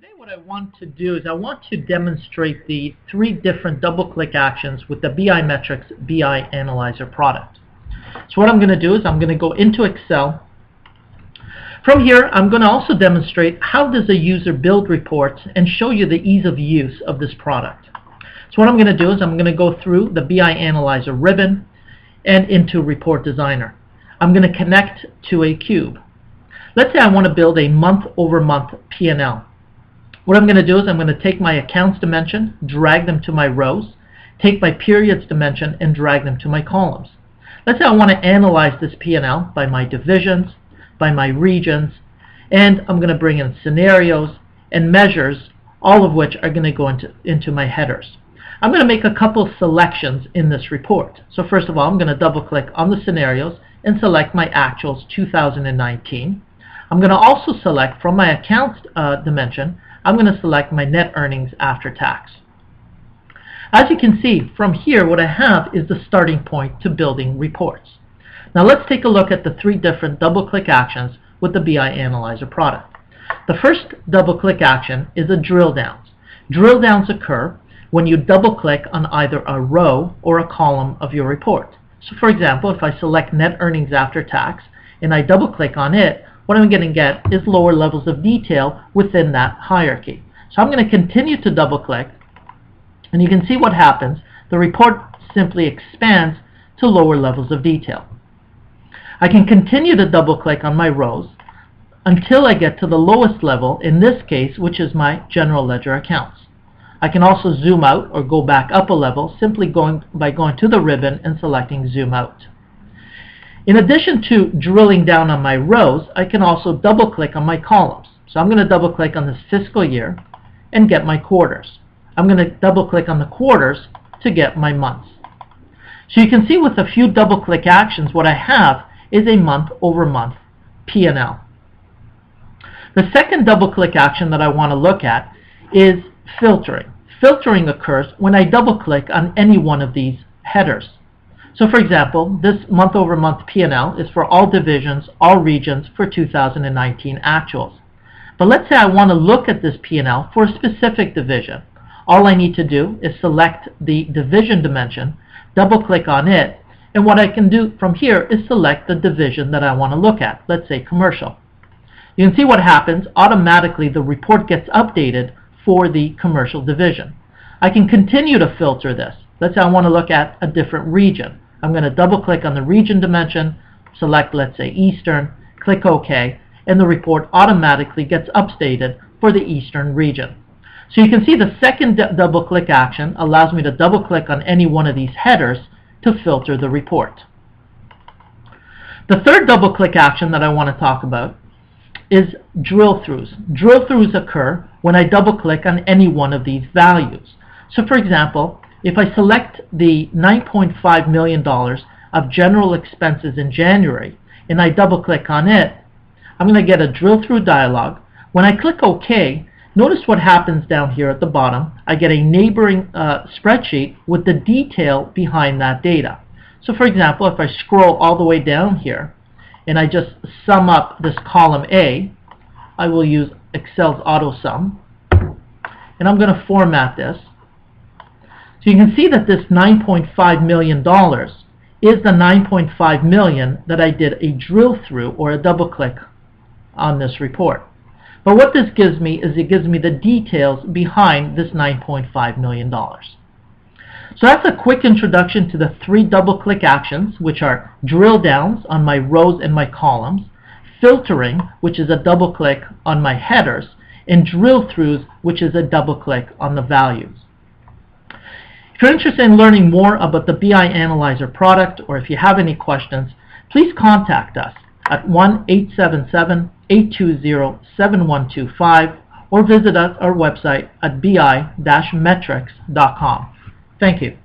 Today what I want to do is I want to demonstrate the 3 different double-click actions with the BI-Metrix BI Analyzer product. So what I'm going to do is I'm going to go into Excel. From here I'm going to also demonstrate how does a user build reports and show you the ease of use of this product. So what I'm going to do is I'm going to go through the BI Analyzer ribbon and into Report Designer. I'm going to connect to a cube. Let's say I want to build a month-over-month P&L. What I'm going to do is I'm going to take my accounts dimension, drag them to my rows, take my periods dimension, and drag them to my columns. Let's say I want to analyze this P&L by my divisions, by my regions, and I'm going to bring in scenarios and measures, all of which are going to go into my headers. I'm going to make a couple selections in this report. So first of all, I'm going to double-click on the scenarios and select my actuals 2019. I'm going to also select from my accounts dimension, I'm going to select my net earnings after tax. As you can see from here, what I have is the starting point to building reports. Now let's take a look at the 3 different double-click actions with the BI Analyzer product. The first double-click action is a drill downs. Drill downs occur when you double-click on either a row or a column of your report. So for example, if I select net earnings after tax and I double-click on it, what I'm going to get is lower levels of detail within that hierarchy. So I'm going to continue to double click, and you can see what happens. The report simply expands to lower levels of detail. I can continue to double click on my rows until I get to the lowest level, in this case, which is my general ledger accounts. I can also zoom out or go back up a level simply by going to the ribbon and selecting zoom out. In addition to drilling down on my rows, I can also double click on my columns. So I'm going to double click on this fiscal year and get my quarters. I'm going to double click on the quarters to get my months. So you can see with a few double click actions what I have is a month-over-month P&L. The second double click action that I want to look at is filtering. Filtering occurs when I double click on any one of these headers. So for example, this month-over-month P&L is for all divisions, all regions for 2019 actuals. But let's say I want to look at this P&L for a specific division. All I need to do is select the division dimension, double-click on it, and what I can do from here is select the division that I want to look at, let's say commercial. You can see what happens. Automatically the report gets updated for the commercial division. I can continue to filter this. Let's say I want to look at a different region. I'm going to double click on the region dimension, select let's say Eastern, click OK, and the report automatically gets updated for the Eastern region. So you can see the second double click action allows me to double click on any one of these headers to filter the report. The third double click action that I want to talk about is drill throughs. Drill throughs occur when I double click on any one of these values. So for example, if I select the $9.5 million of general expenses in January and I double click on it, I'm going to get a drill through dialog. When I click OK, notice what happens down here at the bottom. I get a neighboring spreadsheet with the detail behind that data. So for example, if I scroll all the way down here and I just sum up this column A, I will use Excel's auto sum, and I'm going to format this. So you can see that this $9.5 million is the $9.5 million that I did a drill through or a double click on this report. But what this gives me is it gives me the details behind this $9.5 million. So that's a quick introduction to the 3 double click actions, which are drill downs on my rows and my columns, filtering, which is a double click on my headers, and drill throughs, which is a double click on the values. If you're interested in learning more about the BI Analyzer product, or if you have any questions, please contact us at 1-877-820-7125 or visit us our website at bi-metrix.com. Thank you.